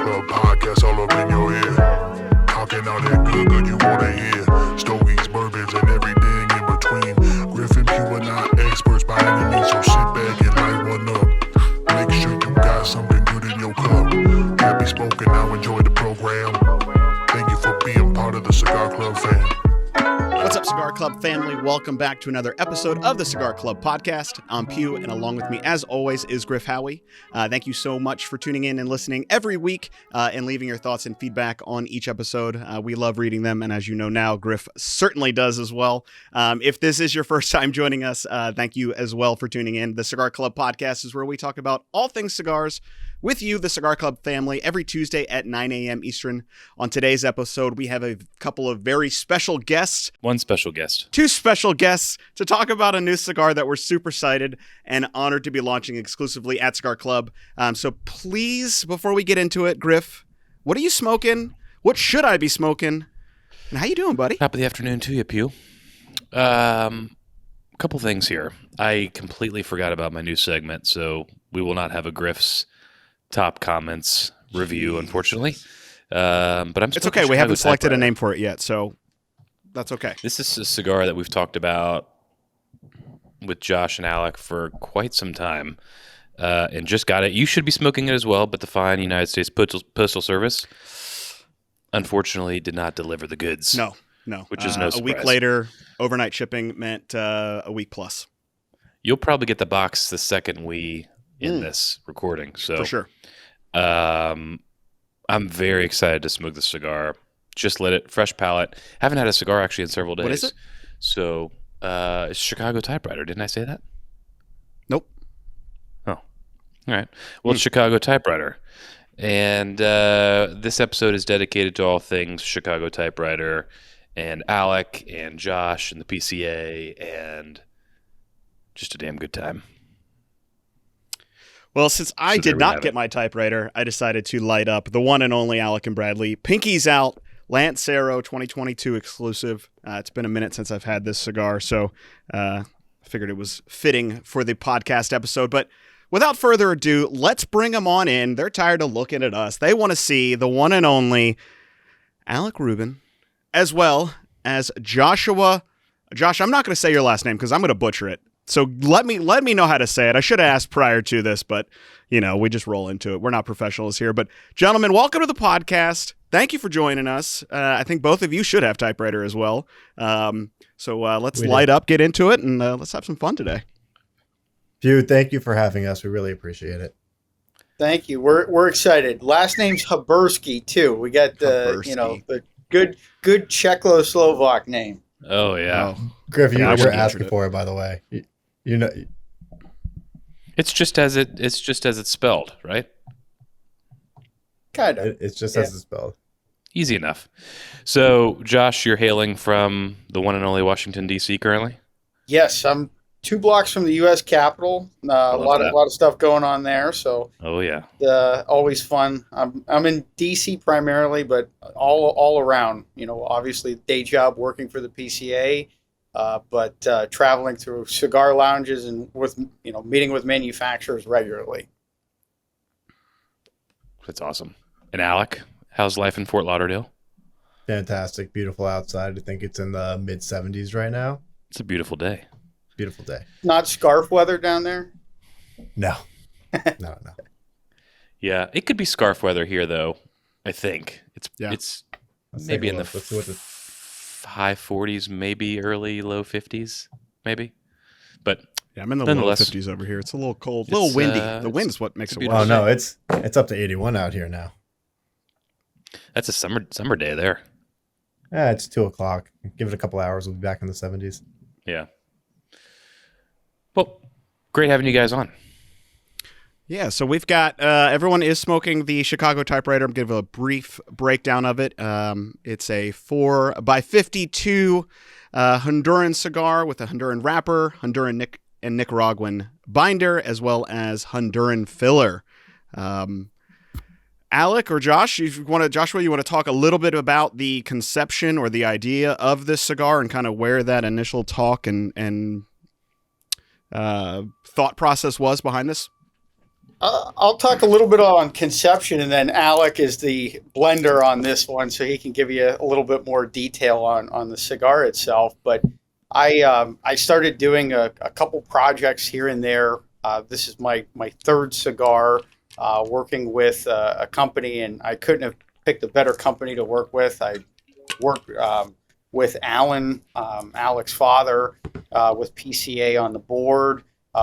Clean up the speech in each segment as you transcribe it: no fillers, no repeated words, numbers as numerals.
CigarClub podcast all up in your ear. Talking all that good you wanna hear. Stogies, bourbons, and everything in between. Griff and Pugh are not experts by any means, so sit back and light one up. Make sure you got something good in your cup. Happy smoking, now enjoy the program. Thank you for being part of the CigarClub fam. What's up, Cigar Club family? Welcome back to another episode of the Cigar Club podcast. I'm Pugh, and along with me, as always, is Griff Howie. Thank you so much for tuning in and listening every week and leaving your thoughts and feedback on each episode. We love reading them, and as you know now, Griff certainly does as well. If this is your first time joining us, thank you as well for tuning in. The Cigar Club podcast is where we talk about all things cigars with you, the Cigar Club family, every Tuesday at 9 a.m. Eastern. On today's episode, we have a couple of very special guests. One special guest. Two special guests to talk about a new cigar that we're super excited and honored to be launching exclusively at Cigar Club. So please, before we get into it, Griff, what are you smoking? What should I be smoking? And how you doing, buddy? Top of the afternoon to you, Pew. Couple things here. I completely forgot about my new segment, so we will not have a Griff's top comments review, unfortunately. But I'm. It's okay. We haven't selected a name for it yet, so that's okay. This is a cigar that we've talked about with Josh and Alec for quite some time, and just got it. You should be smoking it as well, but the fine United States Postal Service, unfortunately, did not deliver the goods. No. Which is no surprise. A week later, overnight shipping meant a week plus. You'll probably get the box the second we in this recording. So for sure. I'm very excited to smoke the cigar. Just lit it, fresh palate. Haven't had a cigar actually in several days. What is it? So it's Chicago Typewriter. Didn't I say that? Nope. Oh, all right. Well, it's Chicago Typewriter. And this episode is dedicated to all things Chicago Typewriter and Alec and Josh and the PCA and just a damn good time. Well, since I did not get my typewriter, I decided to light up the one and only Alec and Bradley. Pinky's Out, Lancero 2022 exclusive. It's been a minute since I've had this cigar, so I figured it was fitting for the podcast episode. But without further ado, let's bring them on in. They're tired of looking at us. They want to see the one and only Alec Rubin, as well as Joshua. Josh, I'm not going to say your last name because I'm going to butcher it. So let me know how to say it. I should have asked prior to this, but, we just roll into it. We're not professionals here. But, gentlemen, welcome to the podcast. Thank you for joining us. I think both of you should have typewriter as well. So let's light up, get into it, and let's have some fun today. Pugh, thank you for having us. We really appreciate it. Thank you. We're excited. Last name's Habursky, too. We got the good Czechoslovak name. Oh, yeah. Oh. Griff, you were asking for it, by the way. You know, it's just as it's spelled, right? Kind of. It's just as it's spelled. Easy enough. So, Josh, you're hailing from the one and only Washington, D.C. currently? Yes, I'm 2 blocks from the U.S. Capitol. A lot of stuff going on there. So, oh yeah, always fun. I'm in D.C. primarily, but all around. Obviously day job working for the PCA. But traveling through cigar lounges and meeting with manufacturers regularly. That's awesome. And Alec, how's life in Fort Lauderdale? Fantastic. Beautiful outside. I think it's in the mid 70s right now. It's a beautiful day. Beautiful day. Not scarf weather down there? No. No. Yeah, it could be scarf weather here though. I think it's maybe in the high 40s, maybe low 50s, maybe. But yeah, I'm in the low 50s over here. It's a little cold, a little windy. The wind's what makes it worse. Oh no, it's up to 81 out here now. That's a summer day there. Yeah, it's 2:00. Give it a couple hours, we'll be back in the 70s. Yeah. Well, great having you guys on. Yeah, so we've got everyone is smoking the Chicago Typewriter. I'm going to give a brief breakdown of it. It's a 4x52 Honduran cigar with a Honduran wrapper, Honduran and Nicaraguan binder, as well as Honduran filler. Alec or Josh, Joshua, you want to talk a little bit about the conception or the idea of this cigar and kind of where that initial talk and thought process was behind this? I'll talk a little bit on conception, and then Alec is the blender on this one, so he can give you a little bit more detail on the cigar itself. But I started doing a couple projects here and there. This is my third cigar, working with a company, and I couldn't have picked a better company to work with. I worked with Alan, Alec's father, with PCA on the board.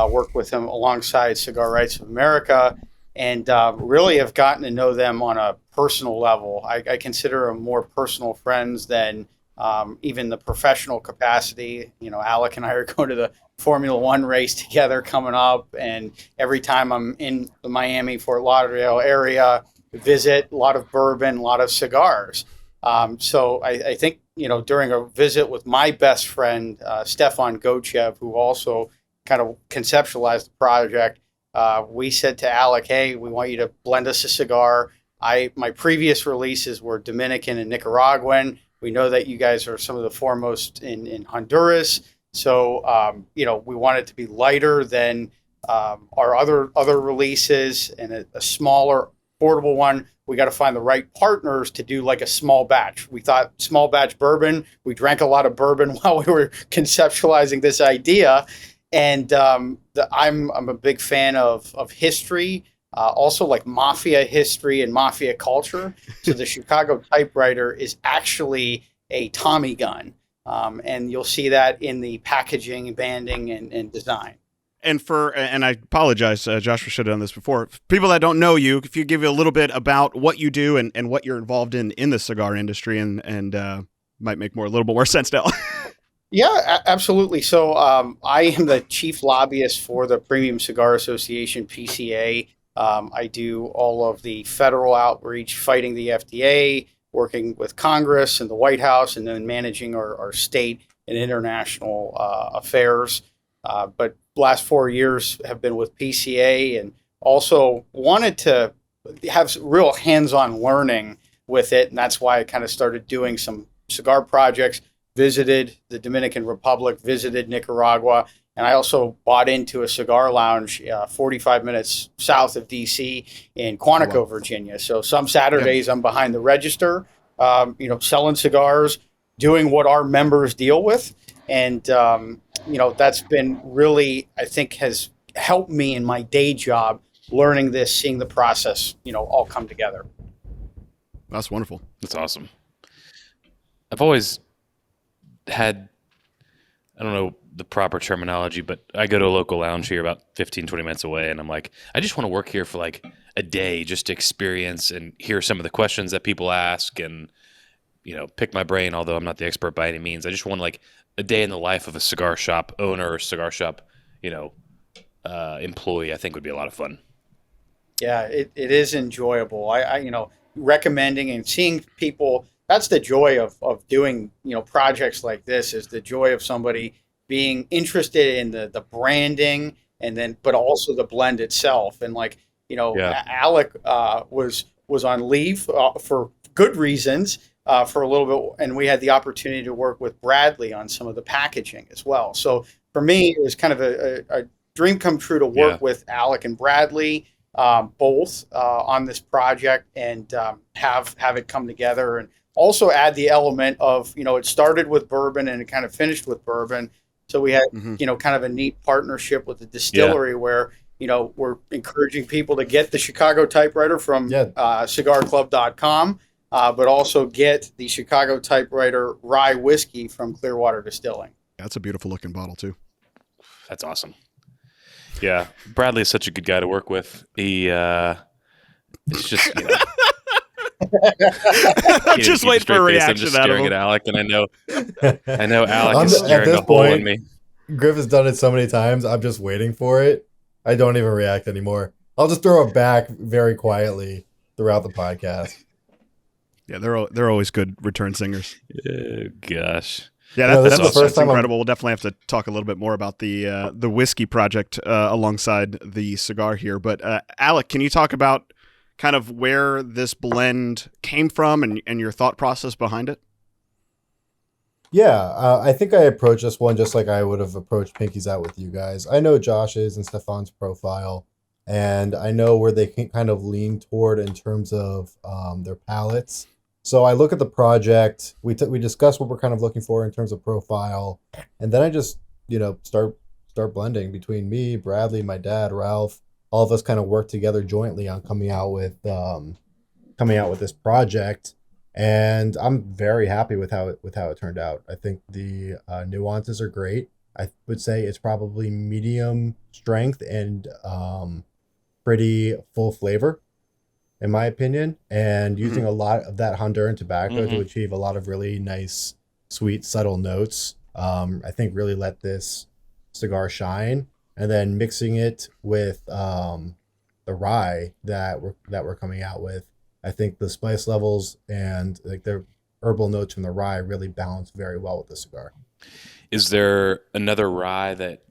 Worked with him alongside Cigar Rights of America, and really have gotten to know them on a personal level. I consider them more personal friends than even the professional capacity. You know, Alec and I are going to the Formula One race together coming up, and every time I'm in the Miami, Fort Lauderdale area, visit, a lot of bourbon, a lot of cigars. So I think, you know, during a visit with my best friend, Stefan Gochev, who also kind of conceptualized the project, we said to Alec, hey, we want you to blend us a cigar. My previous releases were Dominican and Nicaraguan. We know that you guys are some of the foremost in Honduras. So, you know, we want it to be lighter than our other releases, and a smaller, affordable one. We got to find the right partners to do like a small batch. We thought small batch bourbon. We drank a lot of bourbon while we were conceptualizing this idea. And I'm a big fan of history, also like Mafia history and Mafia culture. So the Chicago typewriter is actually a Tommy gun. And you'll see that in the packaging, banding, and design. And I apologize, Josh, we should have done this before. People that don't know you, if you give you a little bit about what you do and what you're involved in the cigar industry, and might make a little bit more sense now. Yeah, absolutely. So I am the chief lobbyist for the Premium Cigar Association, PCA. I do all of the federal outreach, fighting the FDA, working with Congress and the White House, and then managing our state and international affairs. But last 4 years have been with PCA, and also wanted to have real hands-on learning with it. And that's why I kind of started doing some cigar projects, visited the Dominican Republic, visited Nicaragua, and I also bought into a cigar lounge 45 minutes south of DC in Quantico, Virginia. So some Saturdays I'm behind the register, you know, selling cigars, doing what our members deal with. And, you know, that's been really, I think, has helped me in my day job, learning this, seeing the process, you know, all come together. That's wonderful. That's awesome. I've always had, I don't know the proper terminology, but I go to a local lounge here about 15, 20 minutes away, and I'm like, I just want to work here for like a day just to experience and hear some of the questions that people ask and, you know, pick my brain, although I'm not the expert by any means. I just want like a day in the life of a cigar shop owner or cigar shop, you know, employee. I think would be a lot of fun. Yeah, it is enjoyable. I you know, recommending and seeing people, that's the joy of doing, you know, projects like this, is the joy of somebody being interested in the branding, and then, but also the blend itself. And like, you know, Alec was on leave for good reasons for a little bit, and we had the opportunity to work with Bradley on some of the packaging as well. So for me, it was kind of a dream come true to work with Alec and Bradley, both on this project, and have it come together, and also add the element of, you know, it started with bourbon and it kind of finished with bourbon. So we had, you know, kind of a neat partnership with the distillery where, you know, we're encouraging people to get the Chicago typewriter from CigarClub.com, but also get the Chicago typewriter rye whiskey from Clearwater Distilling. That's a beautiful looking bottle too. That's awesome. Yeah, Bradley is such a good guy to work with. He, it's just, you know. I'm just waiting for a reaction. I'm just staring at Alec, and I know Alec is staring at this a hole point, in me. Griff has done it so many times. I'm just waiting for it. I don't even react anymore. I'll just throw it back very quietly throughout the podcast. Yeah, they're always good return singers. Gosh. Yeah, that's the first time. Incredible. We'll definitely have to talk a little bit more about the whiskey project alongside the cigar here. But Alec, can you talk about kind of where this blend came from and your thought process behind it? Yeah, I think I approached this one just like I would have approached Pinky's Out with you guys. I know Josh's and Stefan's profile. and I know where they can kind of lean toward in terms of their palettes. So I look at the project. We discuss what we're kind of looking for in terms of profile, and then I just start blending between me, Bradley, my dad, Ralph. All of us kind of work together jointly on coming out with this project, and I'm very happy with how it turned out. I think the nuances are great. I would say it's probably medium strength and pretty full flavor, in my opinion, and using a lot of that Honduran tobacco to achieve a lot of really nice, sweet, subtle notes. I think really let this cigar shine, and then mixing it with the rye that we're coming out with. I think the spice levels and like the herbal notes from the rye really balance very well with the cigar. Is there another rye that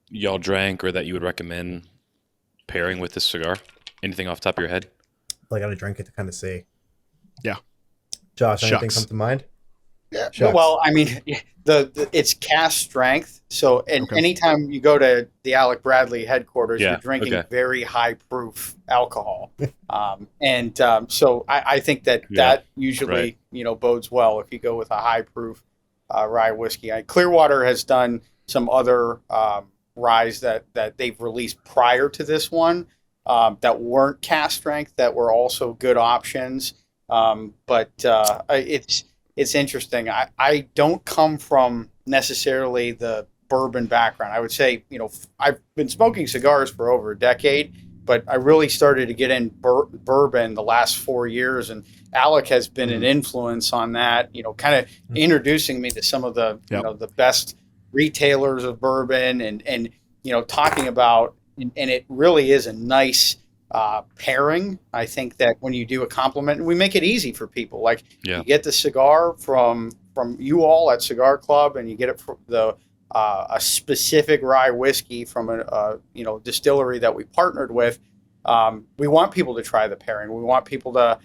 y'all drank or that you would recommend pairing with this cigar? Anything off the top of your head? I got to drink it to kind of see. Yeah. Josh, anything Shucks. come to mind? Yeah. Shucks. Well, I mean, it's cast strength. So, anytime you go to the Alec Bradley headquarters, you're drinking very high proof alcohol. So I think that usually, bodes well if you go with a high proof rye whiskey. Clearwater has done some other ryes that they've released prior to this one that weren't cast strength that were also good options. But it's interesting. I don't come from necessarily the bourbon background. I would say, I've been smoking cigars for over a decade, but I really started to get in bourbon the last 4 years. And Alec has been an influence on that, kind of introducing me to some of the, the best retailers of bourbon and talking about, and it really is a nice pairing. I think that when you do a compliment, and we make it easy for people, like you get the cigar from you all at CigarClub, and you get it from a specific rye whiskey from a distillery that we partnered with. We want people to try the pairing. We want people to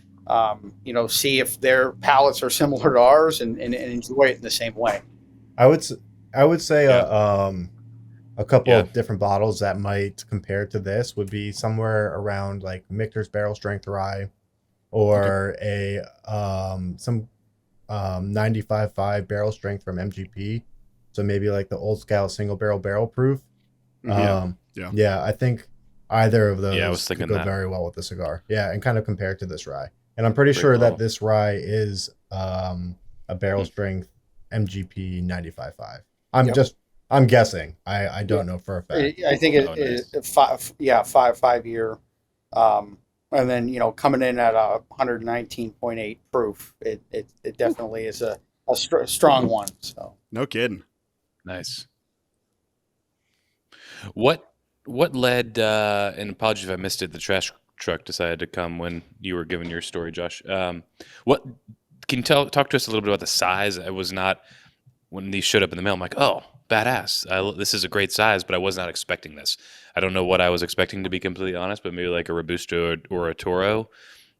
see if their palates are similar to ours and enjoy it in the same way. I would say a couple of different bottles that might compare to this would be somewhere around like Michter's barrel strength rye, or some 95.5 barrel strength from MGP. So maybe like the Old Scout single barrel proof. I think either of those could go very well with the cigar. Yeah, and kind of compare to this rye. And I'm pretty sure that this rye is a barrel strength MGP 95.5. I'm guessing. I don't know for a fact. I think it's 5 year, and then coming in at 119.8 proof. It definitely is a strong one. So no kidding. Nice. What led? And apologies if I missed it. The trash truck decided to come when you were giving your story, Josh. What can you talk to us a little bit about the size? I was not when these showed up in the mail. I'm like, oh, badass! This is a great size, but I was not expecting this. I don't know what I was expecting, to be completely honest, but maybe like a Robusto or a Toro.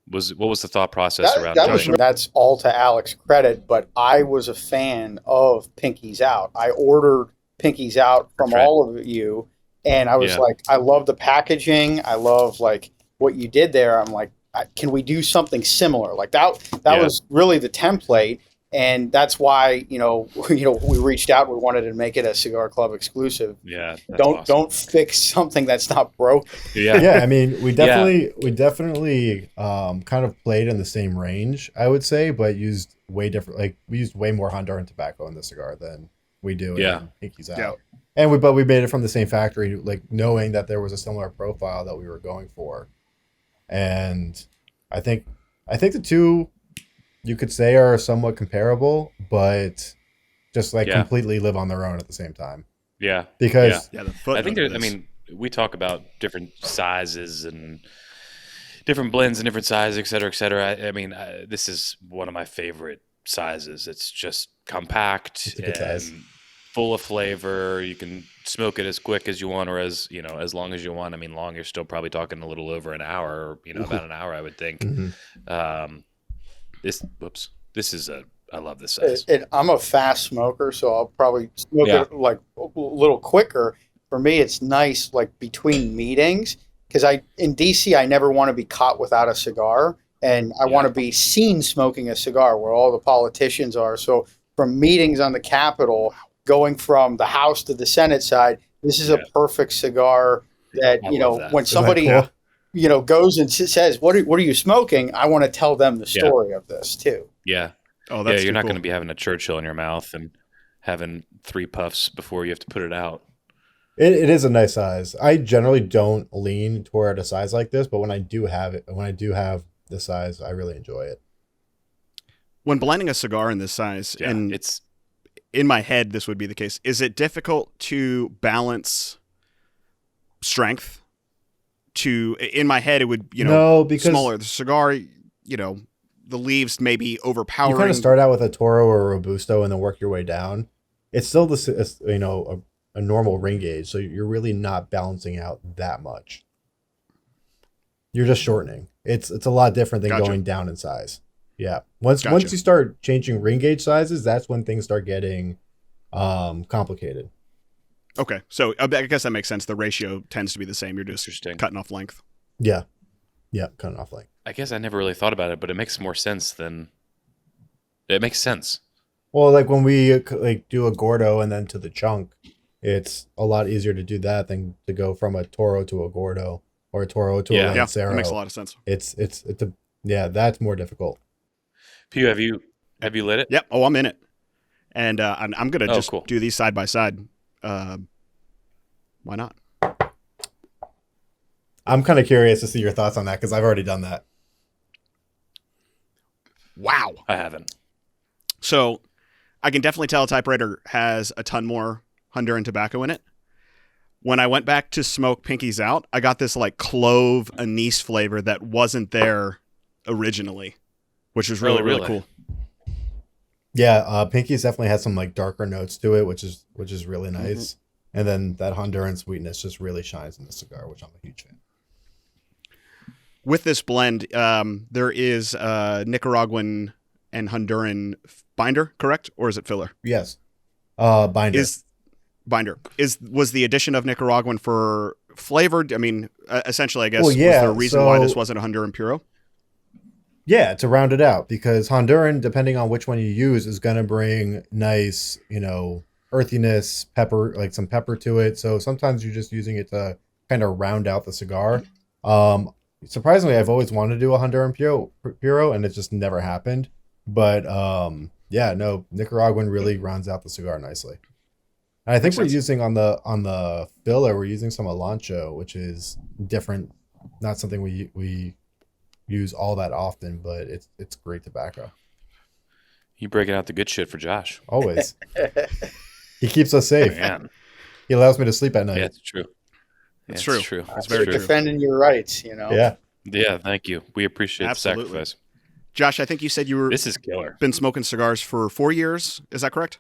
What was the thought process around that? That's all to Alec's credit, but I was a fan of Pinkies Out. I ordered Pinkies Out from all of you, and I was like, I love the packaging. I love like what you did there. I'm like, can we do something similar? Like that was really the template. And that's why, we reached out. We wanted to make it a CigarClub exclusive. Yeah. Don't fix something that's not broken. Yeah. Yeah. I mean, we definitely kind of played in the same range, I would say, but used way different. Like we used way more Honduran tobacco in the cigar than we do in Pinkies Out. And we made it from the same factory, like knowing that there was a similar profile that we were going for. And I think the two, you could say, are somewhat comparable, but just like completely live on their own at the same time. Yeah. Because I think we talk about different sizes and different blends and different sizes, et cetera, et cetera. I mean, this is one of my favorite sizes. It's just compact and full of flavor. You can smoke it as quick as you want, or as long as you want. I mean, long, you're still probably talking a little over an hour, or about an hour, I would think. Mm-hmm. I love this size. I'm a fast smoker, so I'll probably smoke it like a little quicker. For me, it's nice like between meetings, because in DC, I never want to be caught without a cigar, and I want to be seen smoking a cigar where all the politicians are. So from meetings on the Capitol, going from the House to the Senate side, this is a perfect cigar that, when somebody, goes and says, what are you smoking? I want to tell them the story of this too. Yeah. Oh, that's you're not cool. going to be having a Churchill in your mouth and having 3 puffs before you have to put it out. It is a nice size. I generally don't lean toward a size like this, but when I do have the size, I really enjoy it. When blending a cigar in this size, and it's in my head, this would be the case. Is it difficult to balance strength? In my head, it would, no, because smaller. The cigar, the leaves may be overpowering. You kind of start out with a Toro or a Robusto and then work your way down. It's still a normal ring gauge, so you're really not balancing out that much. You're just shortening. It's a lot different than going down in size. Yeah. Once you start changing ring gauge sizes, that's when things start getting complicated. Okay, so I guess that makes sense. The ratio tends to be the same. You're just cutting off length. Yeah, cutting off length. I guess I never really thought about it, but it makes more sense than it makes sense. Well, like when we do a Gordo and then to the chunk, it's a lot easier to do that than to go from a Toro to a Gordo or a Toro to a Lancero. That makes a lot of sense. That's more difficult. Pew, have you lit it? Yep. Oh, I'm in it, and I'm gonna just do these side by side. Why not? I'm kind of curious to see your thoughts on that because I've already done that. Wow. I haven't. So I can definitely tell a typewriter has a ton more Honduran tobacco in it. When I went back to smoke Pinkies Out, I got this like clove anise flavor that wasn't there originally, which was really cool. Yeah, Pinkies definitely has some like darker notes to it, which is really nice. And then that Honduran sweetness just really shines in the cigar, which I'm a huge fan. With this blend, there is Nicaraguan and Honduran binder, correct? Or is it filler? Yes. Binder. Was the addition of Nicaraguan for flavored? I mean, essentially, I guess, was yeah, there a reason why this wasn't a Honduran Puro? Yeah, to round it out, because Honduran, depending on which one you use, is going to bring nice, earthiness, pepper, like some pepper to it. So sometimes you're just using it to kind of round out the cigar. Surprisingly, I've always wanted to do a Honduran Puro, and it just never happened. But Nicaraguan really rounds out the cigar nicely. And I think we're using on the filler, we're using some Alancho, which is different. Not something we use all that often, but it's great tobacco. You breaking out the good shit for Josh. Always. He keeps us safe. Man. He allows me to sleep at night. Yeah, it's true. It's true. It's very true. Defending your rights, Yeah. Yeah, thank you. We appreciate the sacrifice. Josh, I think you said This is killer. Been smoking cigars for 4 years. Is that correct?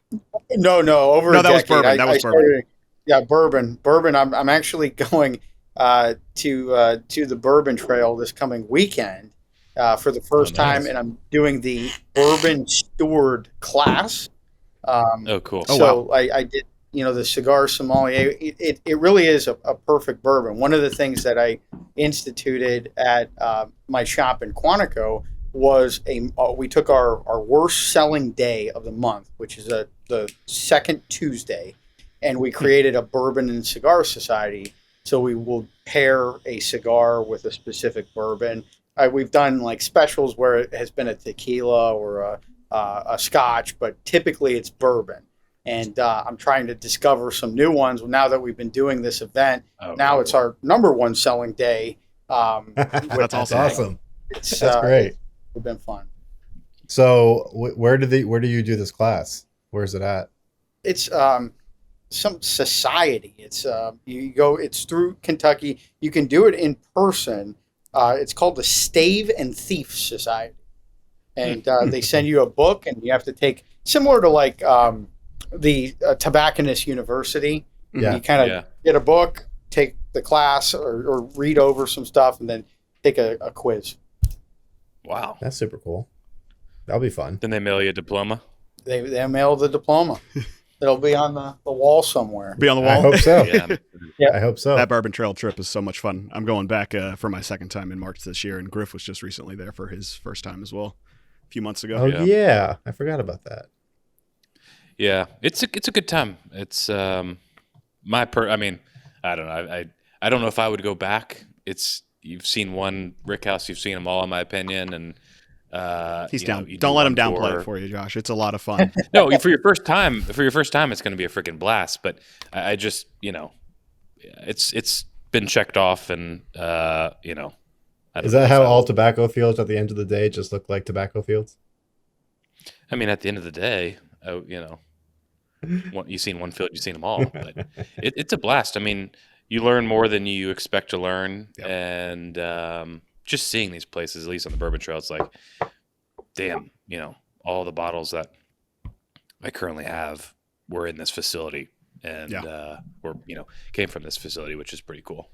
No, over a decade. Was bourbon. That was bourbon. Yeah, bourbon. I'm actually going to the Bourbon Trail this coming weekend for the first time, and I'm doing the Bourbon Steward class. Cool. So I did, the cigar sommelier. It really is a perfect bourbon. One of the things that I instituted at my shop in Quantico was we took our worst selling day of the month, which is the second Tuesday, and we created a bourbon and cigar society. So we will pair a cigar with a specific bourbon. We've done like specials where it has been a tequila or a scotch, but typically it's bourbon. And I'm trying to discover some new ones now that we've been doing this event. It's our number one selling day. That's awesome. That's great. It's been fun. So where do you do this class? Where's it at? It's some society. It's it's through Kentucky. You can do it in person. It's called the Stave and Thief Society. And they send you a book, and you have to take, similar to like the Tobacconist University. Yeah. You kind of get a book, take the class, or read over some stuff, and then take a quiz. Wow. That's super cool. That'll be fun. Then they mail you a diploma? They mail the diploma. It'll be on the wall somewhere. Be on the wall. I hope so. Yeah. Yeah. I hope so. That Bourbon Trail trip is so much fun. I'm going back for my second time in March this year, and Griff was just recently there for his first time as well, a few months ago. Oh Yeah. yeah, I forgot about that. Yeah, it's a good time. It's I mean, I don't know. I don't know if I would go back. You've seen one Rickhouse, you've seen them all, in my opinion, and He's you down. know, you Don't do let him one downplay tour. it for you, Josh. It's a lot of fun. No, for your first time, it's going to be a freaking blast. But I just, it's been checked off, and I don't Is know that if how I- all tobacco fields at the end of the day just look like tobacco fields? I mean, at the end of the day, you've seen one field, you've seen them all. But it's a blast. I mean, you learn more than you expect to learn, Yep. and just seeing these places, at least on the Bourbon Trail, it's like, damn, all the bottles that I currently have were in this facility, and came from this facility, which is pretty cool.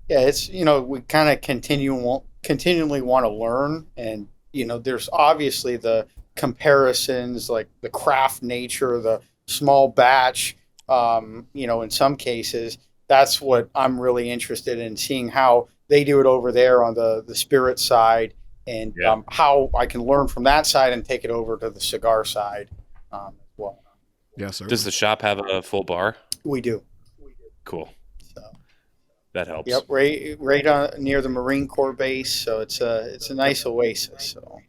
Yeah, it's we kind of continually want to learn, and there's obviously the comparisons, like the craft nature, the small batch. In some cases, that's what I'm really interested in, seeing how they do it over there on the spirit side, and Yeah. how I can learn from that side and take it over to the cigar side as well. Yes, sir. Does the shop have a full bar? We do. Cool. So, That helps. yep, right on near the Marine Corps base, so it's a nice oasis. So.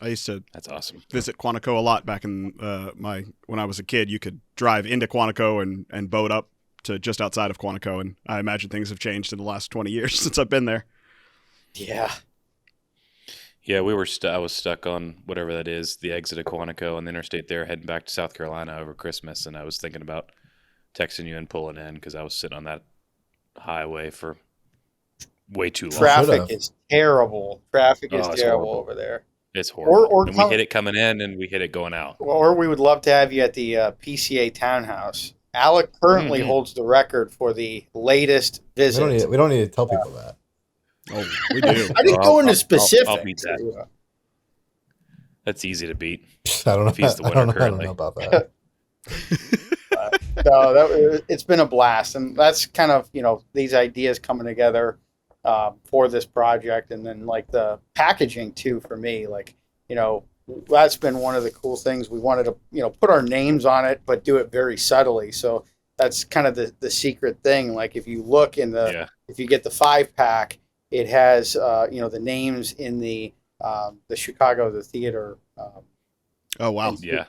I used to That's awesome. visit Quantico a lot back in when I was a kid. You could drive into Quantico and boat up to just outside of Quantico, and I imagine things have changed in the last 20 years since I've been there. Yeah. Yeah, I was stuck on whatever that is, the exit of Quantico on the interstate there, heading back to South Carolina over Christmas, and I was thinking about texting you and pulling in because I was sitting on that highway for way too long. Traffic should've. is terrible. Traffic is Oh, it's terrible horrible. over there. It's horrible. or and come- we hit it coming in, and we hit it going out. Or we would love to have you at the PCA Townhouse. Alec currently Mhm. holds the record for the latest visit. We don't need to tell people that. Oh, we do. I didn't Well, go into I'll specifics. beat that. That's easy to beat. I don't know. If he's the I winner don't know currently. about that. So it's been a blast, and that's kind of these ideas coming together for this project, and then like the packaging too. For me, that's been one of the cool things. We wanted to put our names on it, but do it very subtly. So that's kind of the secret thing. Like if you look in if you get the 5-pack, it has the names in the Chicago the theater. Oh, wow. Yeah.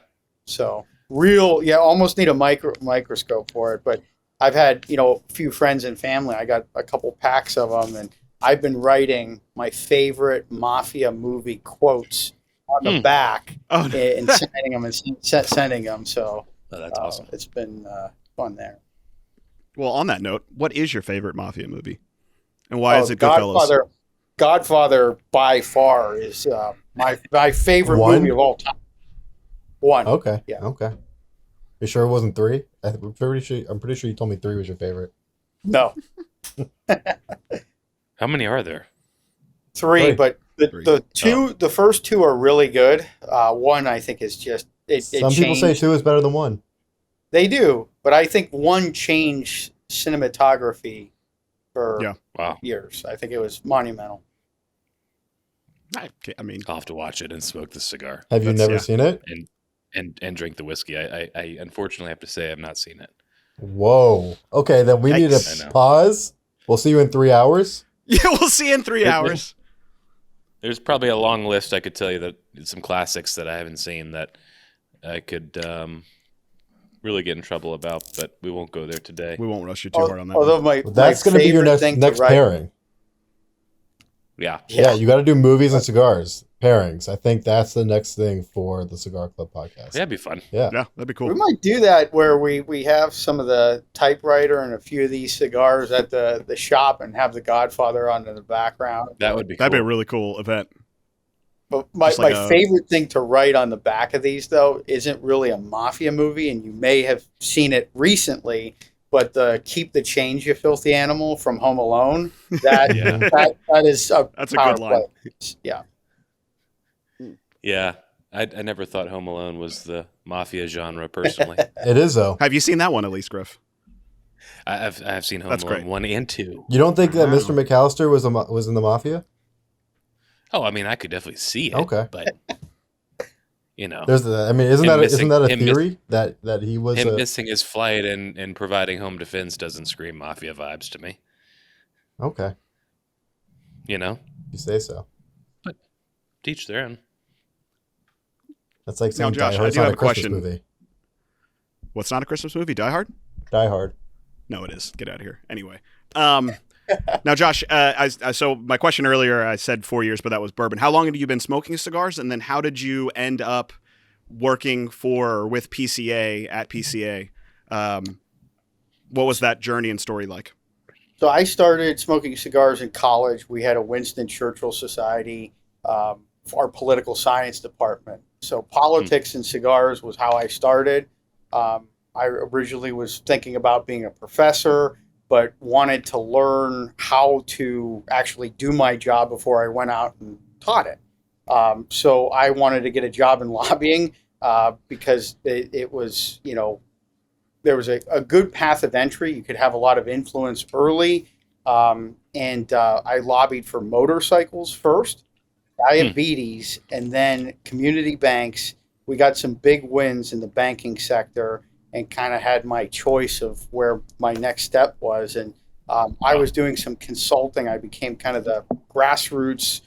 So almost need a microscope for it. But I've had a few friends and family. I got a couple packs of them, and I've been writing my favorite Mafia movie quotes on the back Oh, and sending them sending them. So Oh, that's awesome. It's been fun there. well, on that note, what is your favorite Mafia movie? And why is it Goodfellas? Godfather by far is my favorite One? movie of all time. One. Okay. Yeah. Okay. You sure it wasn't 3? I'm pretty sure you told me 3 was your favorite. No. How many are there? Three, Three. but the first 2 are really good. One I think is just it Some people say changed. 2 is better than 1. They do, but I think one changed cinematography for Yeah. Wow. years. I think it was monumental. I mean, I'll have to watch it and smoke the cigar Have you That's- never yeah. seen it? and drink the whiskey. I unfortunately have to say I've not seen it. Whoa. Okay, then we need Yikes. I to know. pause. We'll see you in 3 hours. yeah, we'll see you in 3 hours. There's probably a long list. I could tell you that some classics that I haven't seen that I could really get in trouble about, but we won't go there today. We won't rush you too hard on that. Although my That's my going to be your favorite thing next to write, pairing. Yeah. Yeah, you got to do movies and cigars pairings. I think that's the next thing for the Cigar Club podcast. That'd be fun. Yeah. Yeah, that'd be cool. We might do that where we have some of the typewriter and a few of these cigars at the shop and have the Godfather on in the background. That would be That'd be a cool. really cool event. But my Just like a- favorite thing to write on the back of these, though, isn't really a Mafia movie, and you may have seen it recently, but the Keep the Change, You Filthy Animal from Home Alone, that Yeah. that is a That's a power good line. play. Yeah. Yeah. I never thought Home Alone was the Mafia genre, personally. It is though. Have you seen that one at least, Griff? I've seen Home That's Alone great. 1 and 2. You don't think that Wow. Mr. McAllister was in the Mafia? Oh, I mean, I could definitely see it. Okay. But, you know, There's the. I mean, isn't Him that missing- a him theory that he was? him missing his flight and providing home defense doesn't scream Mafia vibes to me. Okay, You know? you say so. Teach their own. That's like Now, saying Josh, Die I Hard's do not have a a Christmas question. movie. What's not a Christmas movie? Die Hard? Die Hard. No, it is. Get out of here. Anyway. Now, Josh, so my question earlier, I said 4 years, but that was bourbon. How long have you been smoking cigars? And then how did you end up working for or with PCA at PCA? What was that journey and story like? So I started smoking cigars in college. We had a Winston Churchill Society for our political science department. So politics and cigars was how I started. I originally was thinking about being a professor, but wanted to learn how to actually do my job before I went out and taught it. So I wanted to get a job in lobbying because it was, there was a good path of entry. You could have a lot of influence early. And I lobbied for motorcycles first, diabetes, and then community banks. We got some big wins in the banking sector and kind of had my choice of where my next step was. And I was doing some consulting. I became kind of the grassroots,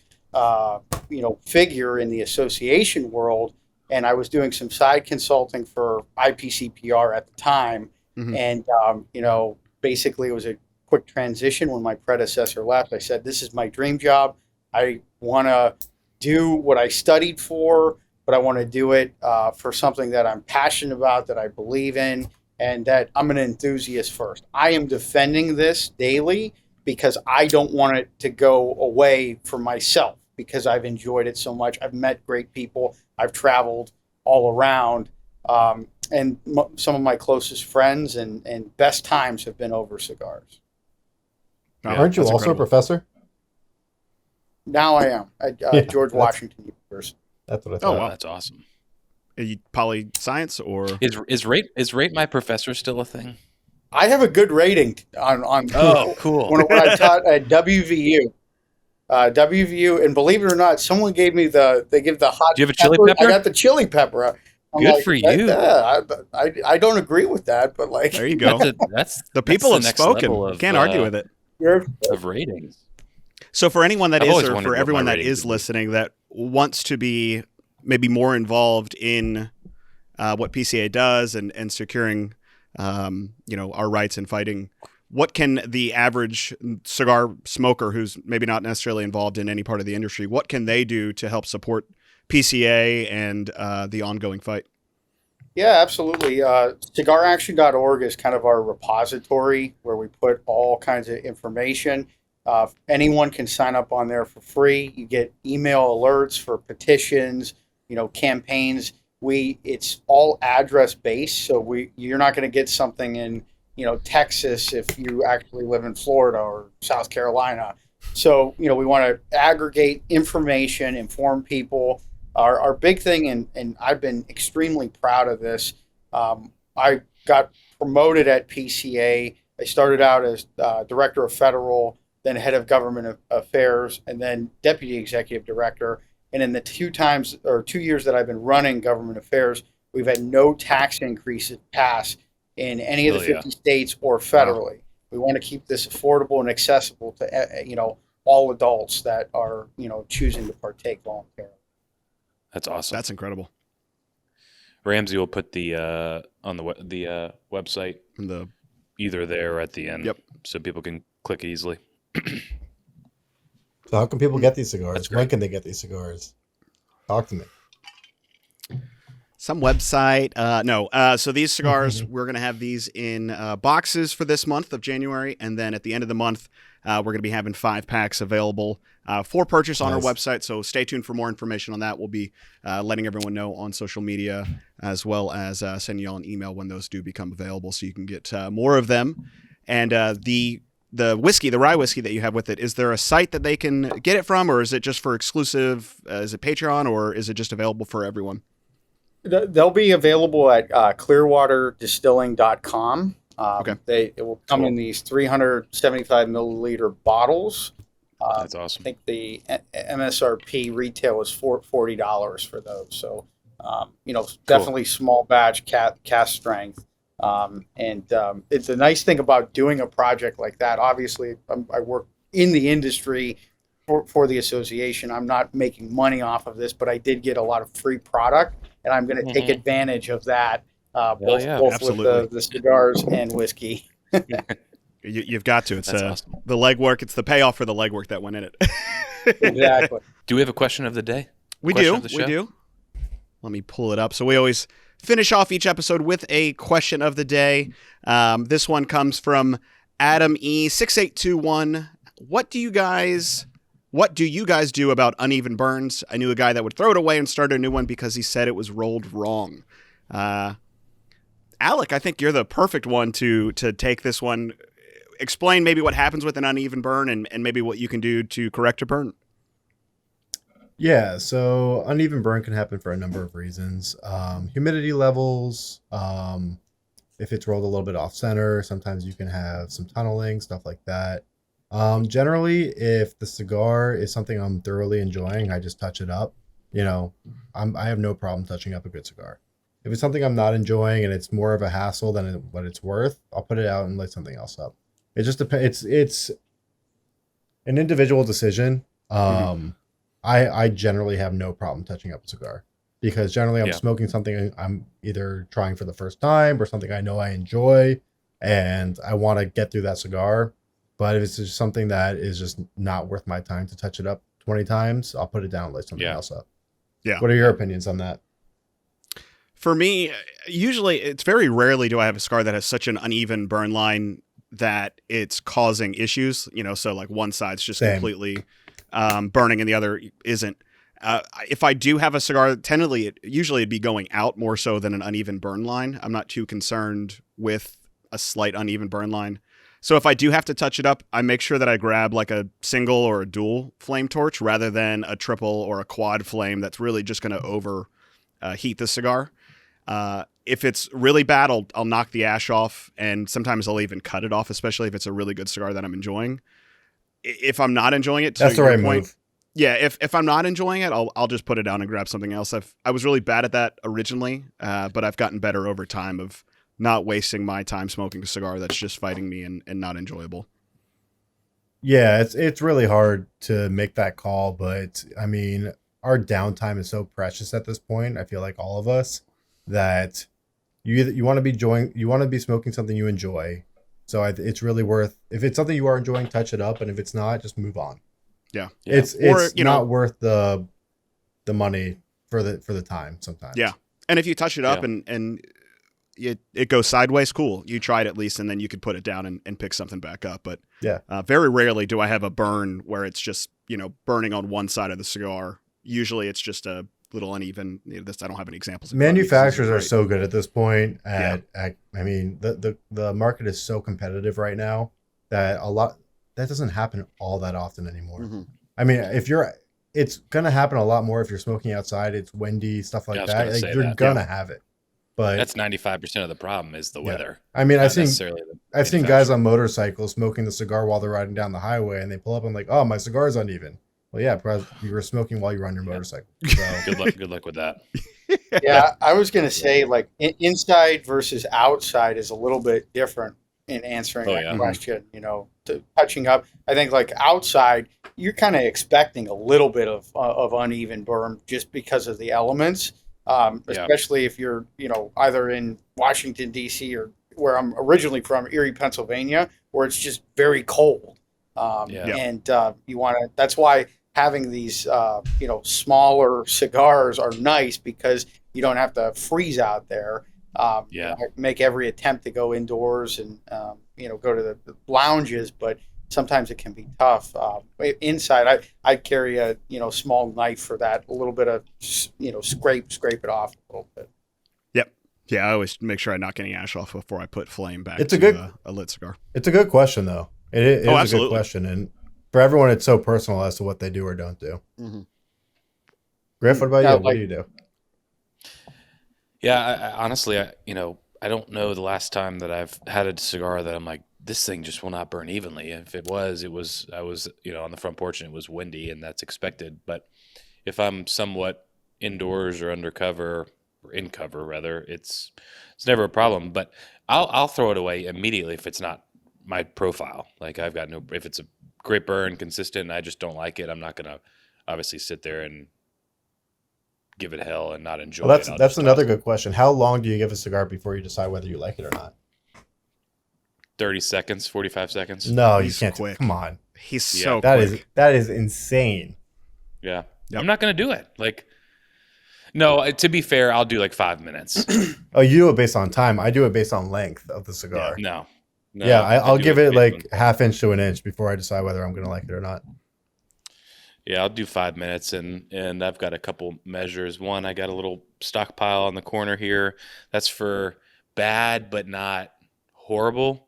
figure in the association world. And I was doing some side consulting for IPCPR at the time. Mhm. And, basically it was a quick transition when my predecessor left. I said, this is my dream job. I want to do what I studied for, but I want to do it for something that I'm passionate about, that I believe in, and that I'm an enthusiast first. I am defending this daily because I don't want it to go away for myself, because I've enjoyed it so much. I've met great people. I've traveled all around. And some of my closest friends and best times have been over cigars. Wow, Aren't you that's also incredible. a professor? Now I am at Yeah, George that's- Washington University. That's what I Oh, thought. wow. That's awesome. Are you poly science or? Is rate my professor still a thing? I have a good rating on Oh, cool. when I taught at WVU. WVU, and believe it or not, someone gave me the hot. Do you have a chili pepper? I got the chili pepper. I'm Good like, for you. Yeah, I don't agree with that, but like, There you go. That's The people have that's the next spoken. level You of, can't argue with it. you're- of ratings. So for anyone that I've is, always or wondered for what everyone my that ratings is would be. listening that wants to be maybe more involved in what PCA does and securing, our rights and fighting, what can the average cigar smoker who's maybe not necessarily involved in any part of the industry, what can they do to help support PCA and the ongoing fight? Yeah, absolutely. CigarAction.org is kind of our repository where we put all kinds of information. Anyone can sign up on there for free. You get email alerts for petitions, campaigns. It's all address based, so you're not going to get something in Texas if you actually live in Florida or South Carolina. So we want to aggregate information, inform people. Our big thing, and I've been extremely proud of this. I got promoted at PCA. I started out as director of federal, then head of government affairs, and then deputy executive director. And in the 2 years that I've been running government affairs, we've had no tax increases pass in any of the 50 states or federally. Wow. We want to keep this affordable and accessible to all adults that are choosing to partake voluntarily. That's awesome. That's incredible. Ramsey will put the on the website either there or at the end. Yep. So people can click easily. So how can people get these cigars? That's great. When can they get these cigars? Talk to me. Some website. No. So these cigars, we're going to have these in boxes for this month of January. And then at the end of the month, we're going to be having 5 packs available for purchase on our website. So stay tuned for more information on that. We'll be letting everyone know on social media, as well as sending y'all an email when those do become available so you can get more of them. And the the whiskey, the rye whiskey that you have with it, is there a site that they can get it from, or is it just for exclusive? Is it Patreon, or is it just available for everyone? They'll be available at clearwaterdistilling.com. Okay. It will come in these 375 milliliter bottles. That's awesome. I think the MSRP retail is $40 for those. So, definitely small batch cast strength. It's a nice thing about doing a project like that. Obviously, I work in the industry for the association. I'm not making money off of this, but I did get a lot of free product, and I'm going to take advantage of that, both with the cigars and whiskey. You've got to. It's awesome. The legwork. It's the payoff for the legwork that went in it. Exactly. Do we have a question of the day? We do. Let me pull it up. So we always finish off each episode with a question of the day. This one comes from Adam E6821. What do you guys do about uneven burns? I knew a guy that would throw it away and start a new one because he said it was rolled wrong. Alec, I think you're the perfect one to take this one. Explain maybe what happens with an uneven burn and maybe what you can do to correct a burn. Yeah, so uneven burn can happen for a number of reasons. Humidity levels, if it's rolled a little bit off center, sometimes you can have some tunneling, stuff like that. Generally, if the cigar is something I'm thoroughly enjoying, I just touch it up. I have no problem touching up a good cigar. If it's something I'm not enjoying and it's more of a hassle than what it's worth, I'll put it out and light something else up. It just depends. It's an individual decision. I generally have no problem touching up a cigar because generally I'm smoking something I'm either trying for the first time or something I know I enjoy and I want to get through that cigar. But if it's just something that is just not worth my time to touch it up 20 times, I'll put it down and light something else up. Yeah. What are your opinions on that? For me, usually it's very rarely do I have a cigar that has such an uneven burn line that it's causing issues, so like one side's just completely burning and the other isn't. If I do have a cigar, usually it'd be going out more so than an uneven burn line. I'm not too concerned with a slight uneven burn line. So if I do have to touch it up, I make sure that I grab like a single or a dual flame torch rather than a triple or a quad flame that's really just going to overheat the cigar. If it's really bad, I'll knock the ash off, and sometimes I'll even cut it off, especially if it's a really good cigar that I'm enjoying. If I'm not enjoying it, that's the right move. Yeah, if I'm not enjoying it, I'll just put it down and grab something else. I was really bad at that originally, but I've gotten better over time of not wasting my time smoking a cigar that's just fighting me and not enjoyable. Yeah, it's really hard to make that call, but I mean, our downtime is so precious at this point. I feel like all of us that you want to be smoking something you enjoy. So it's really worth, if it's something you are enjoying, touch it up, and if it's not, just move on. Yeah. It's not worth the money for the time sometimes. Yeah. And if you touch it up and it goes sideways, cool. You tried at least, and then you could put it down and pick something back up. But very rarely do I have a burn where it's just, burning on one side of the cigar. Usually it's just a little uneven. I don't have any examples. Manufacturers are so good at this point. I mean, the market is so competitive right now that that doesn't happen all that often anymore. Mm-hmm. I mean, it's going to happen a lot more if you're smoking outside. It's windy, stuff like that. Like, you're going to have it. But that's 95% of the problem is the weather. I mean, I've seen guys on motorcycles smoking the cigar while they're riding down the highway, and they pull up and like, oh, my cigar's uneven. Well, yeah, because you were smoking while you were on your motorcycle. So. Good luck with that. Yeah, I was going to say, like, inside versus outside is a little bit different in answering that question. Touching up. I think, like, outside, you're kind of expecting a little bit of uneven burn just because of the elements, especially if you're, either in Washington, D.C. or where I'm originally from, Erie, Pennsylvania, where it's just very cold. And you want to. That's why having these, smaller cigars are nice because you don't have to freeze out there. Make every attempt to go indoors and go to the lounges, but sometimes it can be tough. Inside, I carry a small knife for that. A little bit of scrape it off a little bit. Yep. Yeah, I always make sure I knock any ash off before I put flame back. It's a lit cigar. It's a good question though. It is a absolutely. good question, and for everyone, it's so personal as to what they do or don't do. Mm-hmm. Griff, what about Yeah, you? What do you do? Yeah, honestly, I don't know the last time that I've had a cigar that I'm like, this thing just will not burn evenly. If it was, I was, on the front porch and it was windy, and that's expected. But if I'm somewhat indoors or undercover or in cover rather, it's never a problem. But I'll throw it away immediately if it's not my profile. Like I've got if it's a great burn, consistent, and I just don't like it, I'm not gonna obviously sit there and give it hell and not enjoy Well, it. I'll that's just another toss it. good question. How long do you give a cigar before you decide whether you like it or not? 30 seconds, 45 seconds. No, He's you can't. quick. Come on, He's Yeah. so that quick. is insane. Yeah. Yep. I'm not going to do it. Like, no, to be fair, I'll do like 5 minutes. Oh, you do it based on time. I do it based on length of the cigar. No. Yeah, I'll do give it based like on- half inch to an inch before I decide whether I'm going to like it or not. Yeah, I'll do 5 minutes, and I've got a couple measures. One, I got a little stockpile on the corner here. That's for bad but not horrible.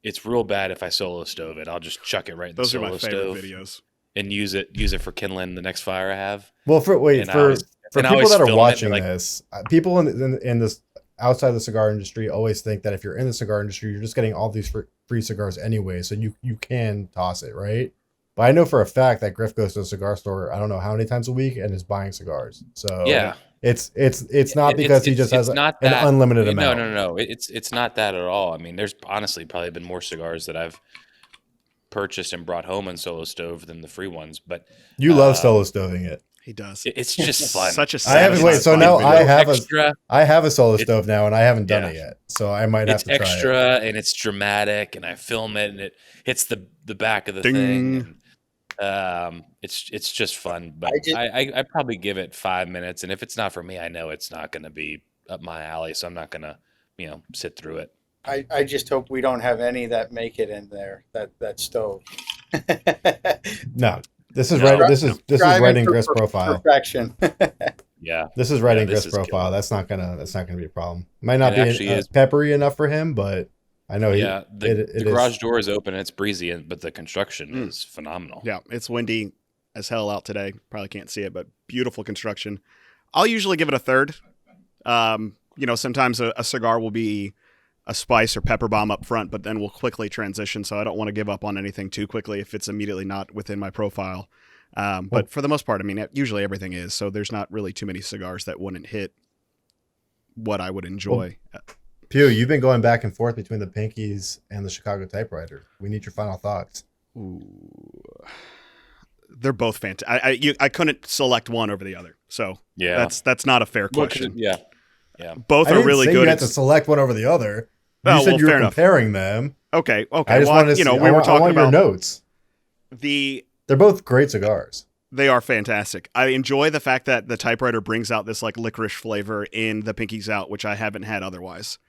It's real bad if I solo stove it. I'll just chuck it right in Those the are solo my favorite stove videos. and use it for kindling the next fire I have. Well, for And I always- for and I people always that are film it, watching like- this, people in this outside the cigar industry always think that if you're in the cigar industry, you're just getting all these free cigars anyway, so you can toss it, right? But I know for a fact that Griff goes to a cigar store, I don't know how many times a week, and is buying cigars. So Yeah. it's not because he just has an unlimited amount. No. It's not that at all. I mean, there's honestly probably been more cigars that I've purchased and brought home on solo stove than the free ones. But You love solo stoving it. He does. it's just fun. Such a I haven't. Wait, so satisfying now video. I have a solo It's- stove now, and I haven't done yeah. it yet. So I might have It's to try it. extra and it's dramatic, and I film it, and it hits the back of the Ding. thing. And, it's just fun. But I probably give it 5 minutes, and if it's not for me, I know it's not going to be up my alley, so I'm not going to sit through it. I just hope we don't have any that make it in there, that stove. No, this is No. right. This is Striving right in for Griff's profile. Perfection. Yeah. This is right Yeah, in this Griff's is profile. killer. That's not gonna be a problem. Might not It be actually is. peppery enough for him, but I know Yeah, the it garage is. door is open and it's breezy, but the construction is phenomenal. Yeah, it's windy as hell out today. Probably can't see it, but beautiful construction. I'll usually give it a third. Sometimes a cigar will be a spice or pepper bomb up front, but then we'll quickly transition. So I don't want to give up on anything too quickly if it's immediately not within my profile. But for the most part, I mean, usually everything is. So there's not really too many cigars that wouldn't hit what I would enjoy. Pugh, you've been going back and forth between the Pinkies and the Chicago Typewriter. We need your final thoughts. Ooh. They're both fantastic. I couldn't select one over the other. So Yeah. that's not a fair Well, question. yeah. Both I are didn't really say good. You had to select one over the other. You Oh, said well, you were fair enough. comparing them. Okay. I just Well, want to see. we were talking I want about your notes. They're both great cigars. They are fantastic. I enjoy the fact that the Typewriter brings out this like licorice flavor in the Pinkies Out, which I haven't had otherwise.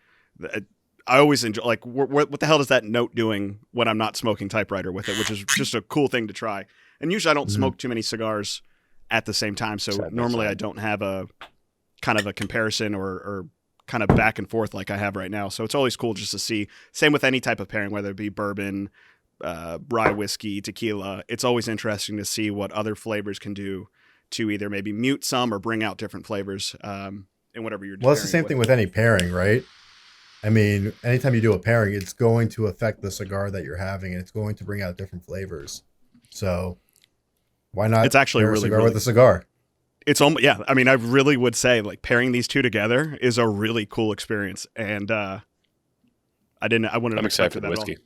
I always enjoy, like, what the hell is that note doing when I'm not smoking Typewriter with it, which is just a cool thing to try. And usually I don't smoke too many cigars at the same time, so Side by normally side. I don't have a kind of a comparison or kind of back and forth like I have right now. So it's always cool just to see. Same with any type of pairing, whether it be bourbon, rye whiskey, tequila. It's always interesting to see what other flavors can do to either maybe mute some or bring out different flavors in whatever you're doing. Well, it's the same thing with any pairing, right? I mean, anytime you do a pairing, it's going to affect the cigar that you're having, and it's going to bring out different flavors. So why not? It's actually pair a really, cigar really with a cigar. It's almost, yeah. I mean, I really would say like pairing these two together is a really cool experience, and I wouldn't have I'm excited expected for the that at all. whiskey.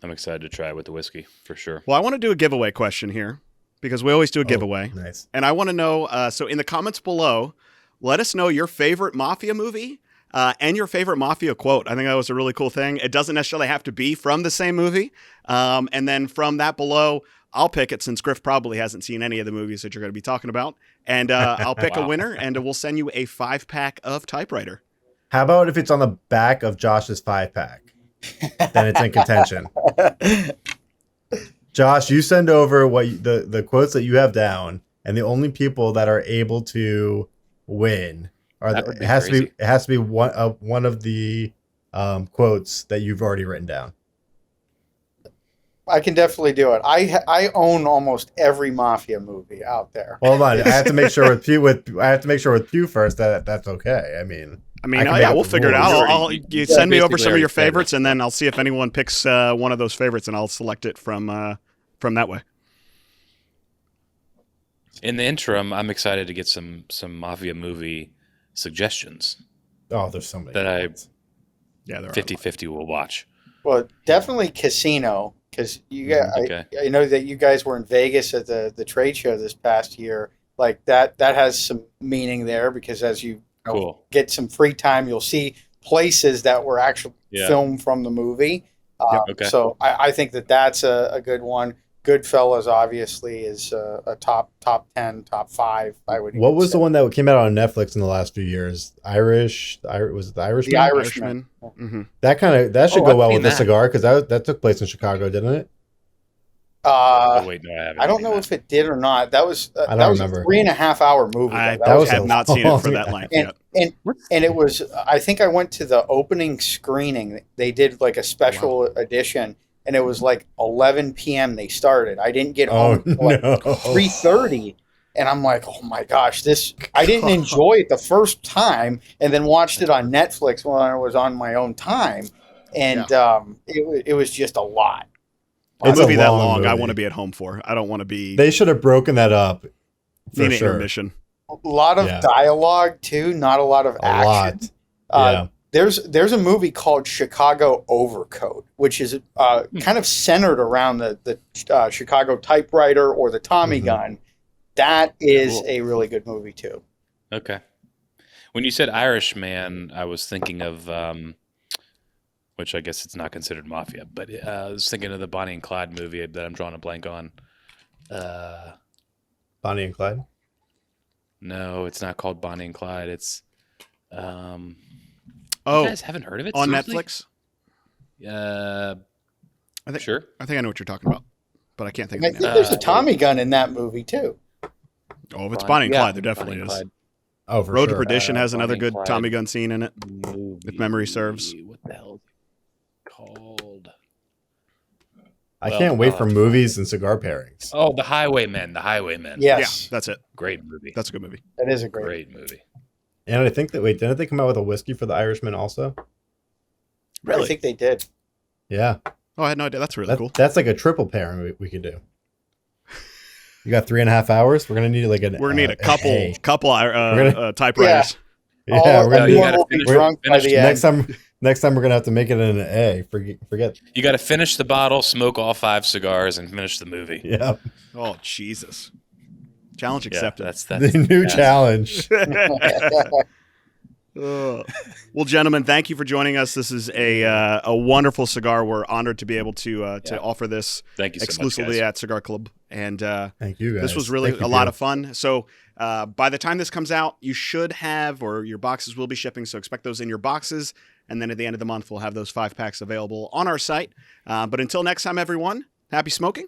I'm excited to try it with the whiskey for sure. Well, I want to do a giveaway question here because we always do a giveaway, Nice. and I want to know. So in the comments below, let us know your favorite Mafia movie and your favorite Mafia quote. I think that was a really cool thing. It doesn't necessarily have to be from the same movie, and then from that below, I'll pick it since Griff probably hasn't seen any of the movies that you're going to be talking about, and I'll pick a Wow. winner, and we'll send you a 5-pack of Typewriter. How about if it's on the back of Josh's 5-pack? Then it's in contention. Josh, you send over the quotes that you have down, and the only people that are able to win are That would be it has crazy. to be one of the quotes that you've already written down. I can definitely do it. I own almost every Mafia movie out there. Hold on, I have to make sure with Pugh first that that's okay. I mean, yeah, we'll figure it out. You send me over some of your basically favorites, and then I'll see if anyone picks one of those favorites, and I'll select it from that way. In the interim, I'm excited to get some Mafia movie suggestions oh, there's so many that I Yeah, there are. 50-50 will watch. Well, definitely Casino, because Okay. I know that you guys were in Vegas at the trade show this past year. Like that has some meaning there, because as you Cool. get some free time, you'll see places that were actually filmed from the movie. Okay. So I think that's a good one. Goodfellas obviously is a top 10, top 5. I would. What was say. the one that came out on Netflix in the last few years? Was it the Irishman? The Irishman. Mm-hmm. That should go well with the that. Cigar, because that took place in Chicago, didn't it? Oh, wait, no, I haven't. I don't know if it did or not. That was I don't that was remember. a 3.5 hour movie. I though. have not seen it for that length yet. And it was. I think I went to the opening screening. They did like a special edition, and it was like 11 p.m. they started. I didn't get home until like 3:30, and I'm like, oh my gosh, this. I didn't enjoy it the first time, and then watched it on Netflix when I was on my own time, and it was just a lot. A movie that long long, I movie. want to be at home for. I don't want to be They should have broken that up. For need an sure. intermission. A lot of dialogue too, not a lot of A action. lot. There's a movie called Chicago Overcoat, which is kind of centered around the Chicago typewriter or the Tommy gun. That is a really good movie too. Okay. When you said Irishman, I was thinking of, which I guess it's not considered Mafia, but I was thinking of the Bonnie and Clyde movie that I'm drawing a blank on. Bonnie and Clyde. No, it's not called Bonnie and Clyde. It's you Oh, guys haven't heard of it? on Seriously? Netflix. I think Sure. I know what you're talking about, but I can't think I of it think now. there's a Tommy gun in that movie too. Oh, if it's Bonnie and Clyde, there definitely Bonnie and is. Clyde Oh, for Road to sure. Perdition has another Bonnie and good Clyde Tommy gun scene in it. movie. If memory serves. What the hell is it called? I Well, can't wait I'll for have to movies and cigar pairings. Oh, The Highwaymen. The Highwaymen. Yes, Yeah, that's it. Great movie. That's a good movie. that is a great. Great movie. And I think that didn't they come out with a whiskey for the Irishman also? Really? I think they did. Yeah, Oh, I had no idea. That's really cool. That's like a triple pairing we could do. You got 3.5 hours. We're gonna need like We're gonna need a couple gonna- typewriters. Yeah, we're gonna everyone need will be finish- drunk by finish the end. next time we're gonna have to make it in an A. Forget. You got to finish the bottle, smoke all 5 cigars, and finish the movie. Yeah, Oh, Jesus. Challenge Yeah, accepted. that's the new challenge. Well, gentlemen, thank you for joining us. This is a wonderful cigar. We're honored to be able to offer this Thank you so exclusively much, guys. at Cigar Club. And Thank you guys. this was really Thank you, a lot Pugh. of fun. So by the time this comes out, you should have, or your boxes will be shipping. So expect those in your boxes. And then at the end of the month, we'll have those 5-packs available on our site. But until next time, everyone, happy smoking.